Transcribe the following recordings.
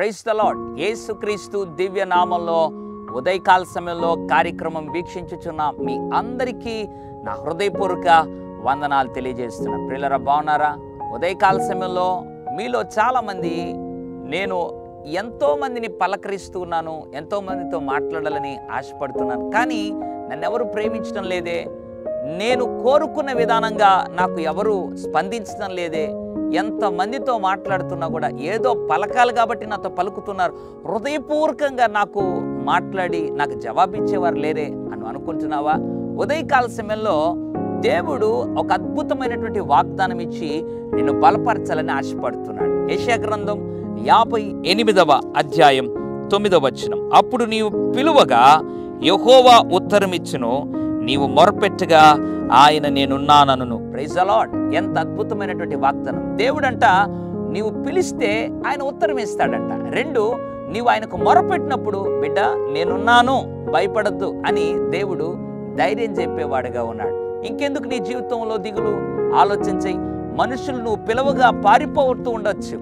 Praise the lord. యేసుక్రీస్తు దివ్య నామంలో ఉదయకాల సమయంలో కార్యక్రమం వీక్షించుచున్న మీ అందరికీ నా హృదయపూర్వక వందనాలు తెలియజేస్తున్నాను. ప్రియులారా, బాగున్నారా? ఉదయకాల సమయంలో మీలో చాలామంది నేను ఎంతోమందిని పలకరిస్తూ ఉన్నాను, ఎంతోమందితో మాట్లాడాలని ఆశపడుతున్నాను, కానీ నన్ను ఎవరు ప్రేమించడం లేదే, నేను కోరుకున్న విధానంగా నాకు ఎవరు స్పందించడం లేదే, ఎంతమందితో మాట్లాడుతున్నా కూడా ఏదో పలకాలి కాబట్టి నాతో పలుకుతున్నారు, హృదయపూర్వకంగా నాకు మాట్లాడి నాకు జవాబిచ్చేవారు లేరే అని అనుకుంటున్నావా? ఉదయకాల సమయంలో దేవుడు ఒక అద్భుతమైనటువంటి వాగ్దానం ఇచ్చి నిన్ను బలపరచాలని ఆశపడుతున్నాడు. యెషయా గ్రంథం 58వ అధ్యాయం 9వ వచనం. అప్పుడు నీవు పిలువగా యెహోవా ఉత్తరమిచ్చును, నీవు మొరపెట్టగా ఆయన నేనున్నానను. Praise the lord. ఎంత అద్భుతమైనటువంటి వాగ్దానం. దేవుడంట నీవు పిలిస్తే ఆయన ఉత్తరం ఇస్తాడంట. 2, నీవు ఆయనకు మొరపెట్టినప్పుడు బిడ్డ నేనున్నాను, భయపడద్దు అని దేవుడు ధైర్యం చెప్పేవాడుగా ఉన్నాడు. ఇంకెందుకు నీ జీవితంలో దిగులు? ఆలోచించి, మనుషులు నువ్వు పిలవగా పారిపోతూ ఉండొచ్చు,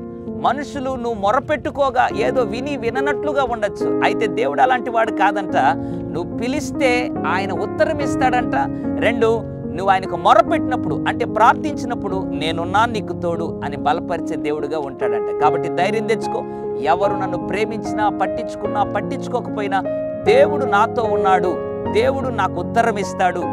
మనుషులు నువ్వు మొరపెట్టుకోగా ఏదో విననట్లుగా ఉండొచ్చు. అయితే దేవుడు అలాంటి వాడు కాదంట. నువ్వు పిలిస్తే ఆయన ఉత్తరం ఇస్తాడంట. 2, నువ్వు ఆయనకు మొరపెట్టినప్పుడు అంటే ప్రార్థించినప్పుడు నేనున్నా నీకు తోడు అని బలపరిచే దేవుడుగా ఉంటాడంట. కాబట్టి ధైర్యం తెచ్చుకో. ఎవరు నన్ను ప్రేమించినా పట్టించుకున్నా పట్టించుకోకపోయినా దేవుడు నాతో ఉన్నాడు, దేవుడు నాకు ఉత్తరం ఇస్తాడు,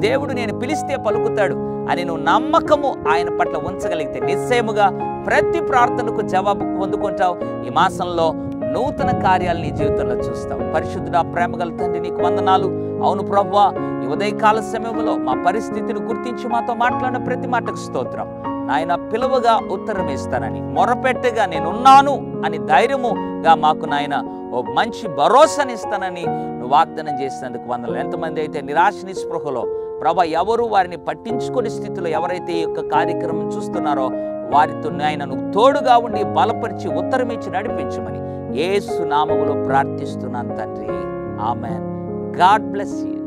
దేవుడు నేను పిలిస్తే పలుకుతాడు అని నువ్వు నమ్మకము ఆయన పట్ల ఉంచగలిగితే నిశ్చయముగా ప్రతి ప్రార్థనకు జవాబు పొందుకుంటావు. ఈ మాసంలో నూతన కార్యాలు నీ జీవితంలో చూస్తావు. పరిశుద్ధుడా, ప్రేమగల తండ్రి, నీకు వందనాలు. అవును ప్రభువా, ఈ ఉదయకాల సమయంలో మా పరిస్థితిని గుర్తించి మాతో మాట్లాడిన ప్రతి మాటకు స్తోత్రం. నాయన, పిలువగా ఉత్తరం ఇస్తానని, మొరపెట్టగా నేనున్నాను అని ధైర్యముగా మాకు నాయన ఓ మంచి భరోసాని ఇస్తానని నువ్వు వాగ్దానం చేసినందుకు వందనాలు. ఎంతమంది అయితే నిరాశ నిస్పృహలో ప్రభా ఎవరు వారిని పట్టించుకునే స్థితిలో ఎవరైతే ఈ యొక్క కార్యక్రమం చూస్తున్నారో వారితో నాయన నువ్వు తోడుగా ఉండి బలపరిచి ఉత్తరం ఇచ్చి నడిపించమని యేసు నామములో ప్రార్థిస్తున్నాను తండ్రి. ఆమెన్. God bless you.